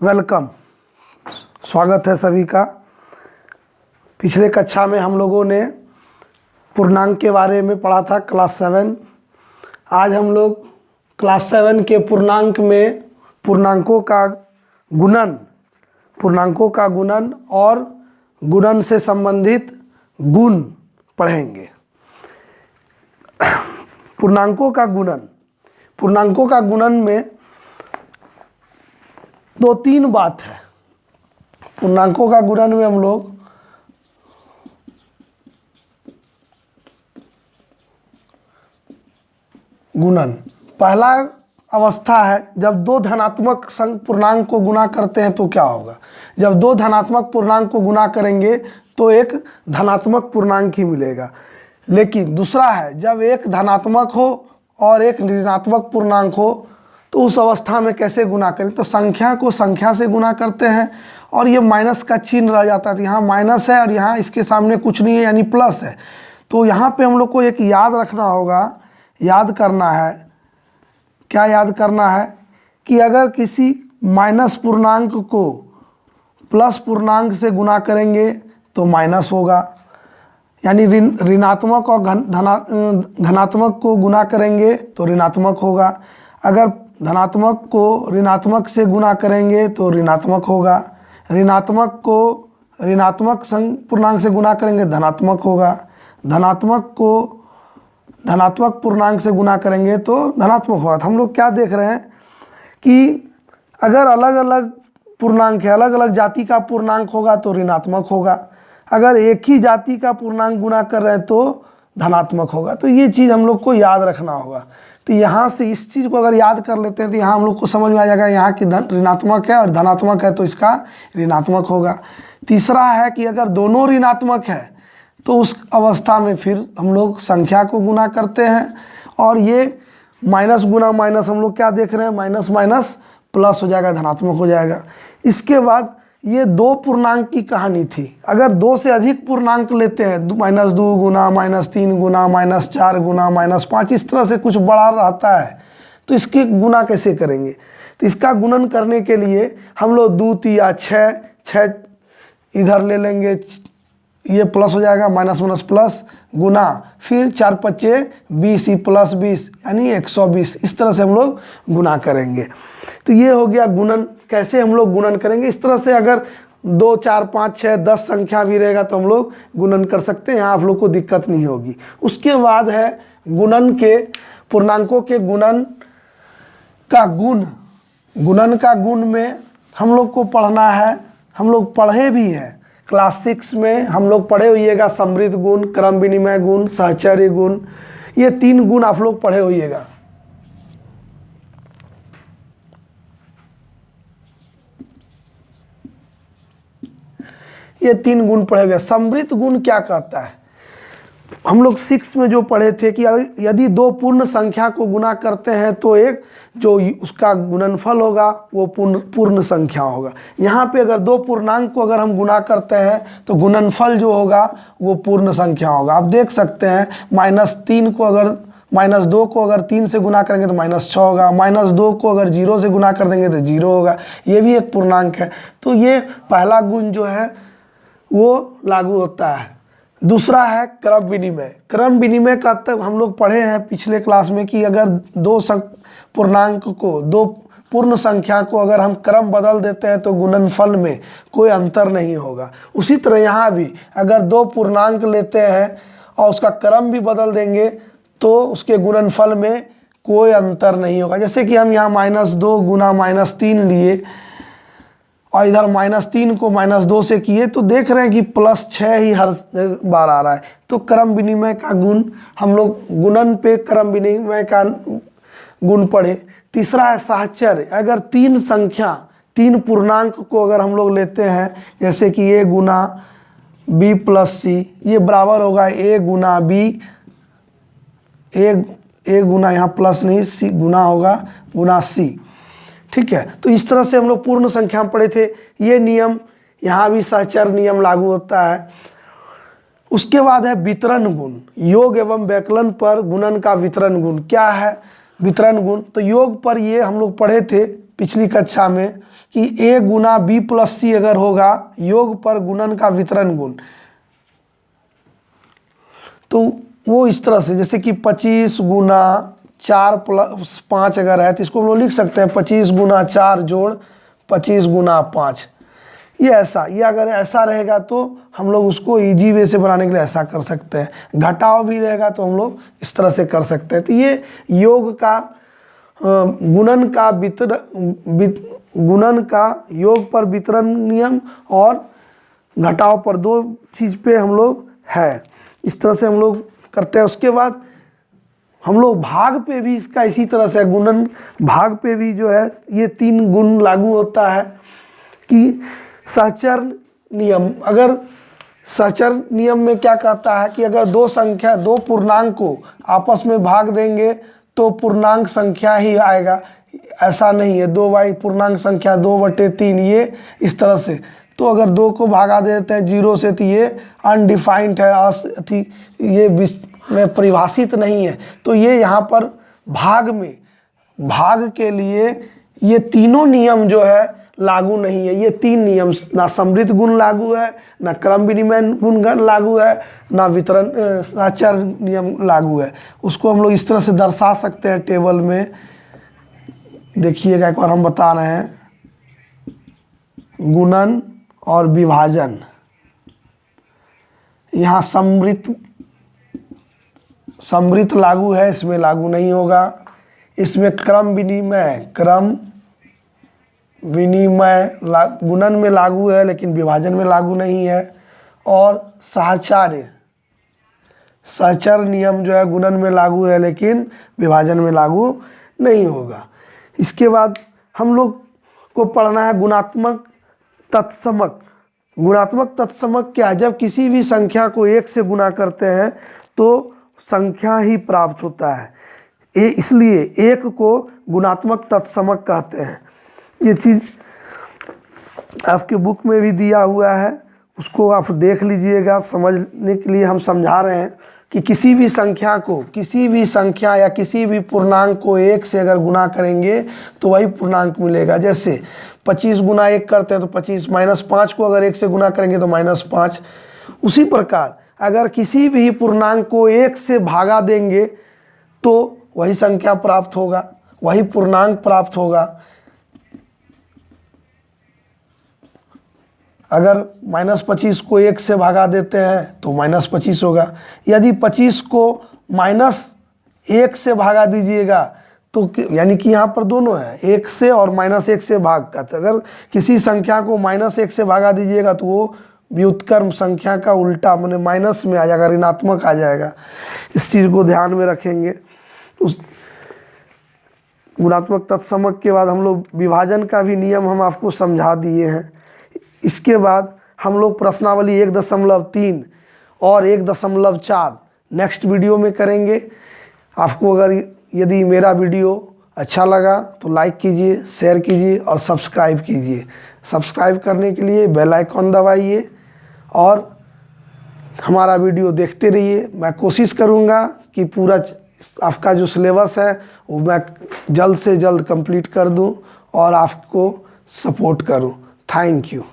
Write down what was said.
Welcome, स्वागत है सभी का। पिछले कक्षा में हम लोगों ने पूर्णांक के बारे में पढ़ा था, क्लास 7। आज हम लोग क्लास 7 के पूर्णांक में पूर्णांकों का गुणन और गुणन से संबंधित गुण पढ़ेंगे। पूर्णांकों का गुणन में दो तीन बात है। पूर्णांकों का गुणन में हम लोग पहला अवस्था है जब दो धनात्मक पूर्णांक को गुणा करते हैं तो क्या होगा। जब दो धनात्मक पूर्णांक को गुणा करेंगे तो एक धनात्मक पूर्णांक ही मिलेगा। लेकिन दूसरा है जब एक धनात्मक हो और एक ऋणात्मक पूर्णांक हो तो उस अवस्था में कैसे गुणा करें। तो संख्या को संख्या से गुणा करते हैं और ये माइनस का चिन्ह रह जाता है। तो यहाँ माइनस है और यहाँ इसके सामने कुछ नहीं है यानी प्लस है। तो यहाँ पे हम लोग को एक याद रखना होगा, याद करना है। क्या याद करना है कि अगर किसी माइनस पूर्णांक को प्लस पूर्णांक से गुणा करेंगे तो माइनस होगा, यानी ऋणात्मक और धनात्मक को गुणा करेंगे तो ऋणात्मक होगा। अगर धनात्मक को ऋणात्मक से गुणा करेंगे तो ऋणात्मक होगा। ऋणात्मक को ऋणात्मक पूर्णांक से गुणा करेंगे धनात्मक होगा। धनात्मक को धनात्मक पूर्णांक से गुणा करेंगे तो धनात्मक होगा। तो हम लोग क्या देख रहे हैं कि अगर अलग अलग पूर्णांक है, अलग अलग जाति का पूर्णांक होगा तो ऋणात्मक होगा। अगर एक ही जाति का पूर्णांक गुणा कर रहे हैं तो धनात्मक होगा। तो ये चीज़ हम लोग को याद रखना होगा। तो यहाँ से इस चीज़ को अगर याद कर लेते हैं तो यहाँ हम लोग को समझ में आ जाएगा यहाँ की ऋणात्मक है और धनात्मक है तो इसका ऋणात्मक होगा। तीसरा है कि अगर दोनों ऋणात्मक है तो उस अवस्था में फिर हम लोग संख्या को गुणा करते हैं और ये माइनस गुना माइनस हम लोग क्या देख रहे हैं, माइनस माइनस प्लस हो जाएगा, धनात्मक हो जाएगा। इसके बाद ये दो पूर्णांक की कहानी थी। अगर दो से अधिक पूर्णांक लेते हैं, -2 गुना, -3 गुना, -4 गुना, -5, इस तरह से कुछ बड़ा रहता है तो इसके गुना कैसे करेंगे। तो इसका गुणन करने के लिए हम लोग 2 3 6 इधर ले लेंगे, ये प्लस हो जाएगा, माइनस माइनस प्लस गुना, फिर 4 5 20 प्लस 20 यानी 120। इस तरह से हम लोग गुना करेंगे। तो ये हो गया गुणन। कैसे हम लोग गुणन करेंगे, इस तरह से अगर 2 4 5 6 10 संख्या भी रहेगा तो हम लोग गुणन कर सकते हैं, यहाँ आप लोग को दिक्कत नहीं होगी। उसके बाद है गुणन के पूर्णांकों के गुणन का गुण में हम लोग को पढ़ना है। हम लोग पढ़े भी हैं क्लास 6 में, हम लोग पढ़े होइएगा समृद्ध गुण, क्रम विनिमय गुण, सहचर्य गुण। ये 3 गुण आप लोग पढ़े होइएगा। ये 3 गुण पढ़े हुए। समृद्ध गुण क्या कहता है, हम लोग 6 में जो पढ़े थे कि यदि दो पूर्ण संख्या को गुणा करते हैं तो एक जो उसका गुणनफल होगा वो पूर्ण संख्या होगा। यहाँ पे अगर दो पूर्णांक को अगर हम गुणा करते हैं तो गुणनफल जो होगा वो पूर्ण संख्या होगा। आप देख सकते हैं -2 को अगर 3 से गुणा करेंगे तो -6 होगा। -2 को अगर 0 से गुणा कर देंगे तो 0 होगा। ये भी एक पूर्णांक है। तो ये पहला गुण जो है वो लागू होता है। दूसरा है क्रम विनिमय। क्रम विनिमय का तब हम लोग पढ़े हैं पिछले क्लास में कि अगर दो पूर्ण संख्या को अगर हम क्रम बदल देते हैं तो गुणनफल में कोई अंतर नहीं होगा। उसी तरह यहाँ भी अगर दो पूर्णांक लेते हैं और उसका क्रम भी बदल देंगे तो उसके गुणनफल में कोई अंतर नहीं होगा। जैसे कि हम यहाँ -2 गुना -3 लिए और इधर -3 को -2 से किए तो देख रहे हैं कि +6 ही हर बार आ रहा है। तो क्रम विनिमय का गुण हम लोग गुणन पे क्रम विनिमय का गुण पढ़े। तीसरा है सहचर्य। अगर 3 पूर्णांक को अगर हम लोग लेते हैं, जैसे कि a Guna b plus c, ये बराबर होगा a गुना b, a गुना यहाँ प्लस नहीं c गुना होगा गुना c। ठीक है, तो इस तरह से हम लोग पूर्ण संख्या पढ़े थे। ये नियम यहाँ भी सहचर्य नियम लागू होता है। उसके बाद है वितरण गुण। योग एवं व्यकलन पर गुणन का वितरण गुण क्या है। वितरण गुण तो योग पर ये हम लोग पढ़े थे पिछली कक्षा में कि a Guna b plus c अगर होगा योग पर गुणन का वितरण गुण, तो वो इस तरह से, जैसे कि 25 गुना 4 प्लस 5 अगर है तो इसको हम लोग लिख सकते हैं 25 गुना 4 जोड़ 25 गुना 5। ये ऐसा, ये अगर ऐसा रहेगा तो हम लोग उसको इजी वे से बनाने के लिए ऐसा कर सकते हैं। घटाव भी रहेगा तो हम लोग इस तरह से कर सकते हैं। तो ये योग का गुणन का गुणन का योग पर वितरण नियम और घटाव पर दो चीज़ पे हम लोग है, इस तरह से हम लोग करते हैं। उसके बाद हम लोग भाग पे भी इसका इसी तरह से, गुणन भाग पे भी जो है ये 3 गुण लागू होता है कि सहचर नियम। अगर सहचर नियम में क्या कहता है कि अगर दो पूर्णांक को आपस में भाग देंगे तो पूर्णांक संख्या ही आएगा, ऐसा नहीं है 2 पूर्णांक संख्या 2/3 ये इस तरह से। तो अगर 2 को भागा देते हैं 0 से तो ये अनडिफाइंड है, ये में परिभाषित नहीं है। तो ये यहाँ पर भाग के लिए ये तीनों नियम जो है लागू नहीं है। ये 3 नियम, ना समृद्ध गुण लागू है, ना क्रम विनिमय गुण लागू है, ना वितरण सहचर नियम लागू है। उसको हम लोग इस तरह से दर्शा सकते हैं टेबल में। देखिएगा एक बार हम बता रहे हैं, गुणन और विभाजन, यहाँ समृद्ध लागू है, इसमें लागू नहीं होगा। इसमें क्रम विनिमय गुणन में लागू है लेकिन विभाजन में लागू नहीं है। और सहचर नियम जो है गुणन में लागू है लेकिन विभाजन में लागू नहीं होगा। इसके बाद हम लोग को पढ़ना है गुणात्मक तत्समक। गुणात्मक तत्समक क्या है? जब किसी भी संख्या को 1 से गुणा करते हैं तो संख्या ही प्राप्त होता है, इसलिए 1 को गुणात्मक तत्समक कहते हैं। ये चीज़ आपके बुक में भी दिया हुआ है, उसको आप देख लीजिएगा। समझने के लिए हम समझा रहे हैं कि किसी भी संख्या या किसी भी पूर्णांक को 1 से अगर गुणा करेंगे तो वही पूर्णांक मिलेगा। जैसे 25 गुना 1 करते हैं तो 25, -5 को अगर 1 से गुणा करेंगे तो -5। उसी प्रकार अगर किसी भी पूर्णांक को 1 से भागा देंगे तो वही संख्या प्राप्त होगा, वही पूर्णांक प्राप्त होगा। अगर -25 को 1 से भागा देते हैं तो -25 होगा। यदि 25 को -1 से भागा दीजिएगा तो यानी कि यहाँ पर दोनों है, 1 से और -1 से भाग का। तो अगर किसी संख्या को -1 से भागा दीजिएगा तो वो व्युत्क्रम संख्या का उल्टा माने माइनस में आ जाएगा, ऋणात्मक आ जाएगा। इस चीज़ को ध्यान में रखेंगे। उस गुणात्मक तत्समक के बाद हम लोग विभाजन का भी नियम हम आपको समझा दिए हैं। इसके बाद हम लोग प्रश्नावली 1.3 और 1.4 नेक्स्ट वीडियो में करेंगे। आपको अगर यदि मेरा वीडियो अच्छा लगा तो लाइक कीजिए, शेयर कीजिए और सब्सक्राइब कीजिए। सब्सक्राइब करने के लिए बेल आइकॉन दबाइए और हमारा वीडियो देखते रहिए। मैं कोशिश करूँगा कि पूरा आपका जो सिलेबस है वो मैं जल्द से जल्द कंप्लीट कर दूं और आपको सपोर्ट करूं। Thank you.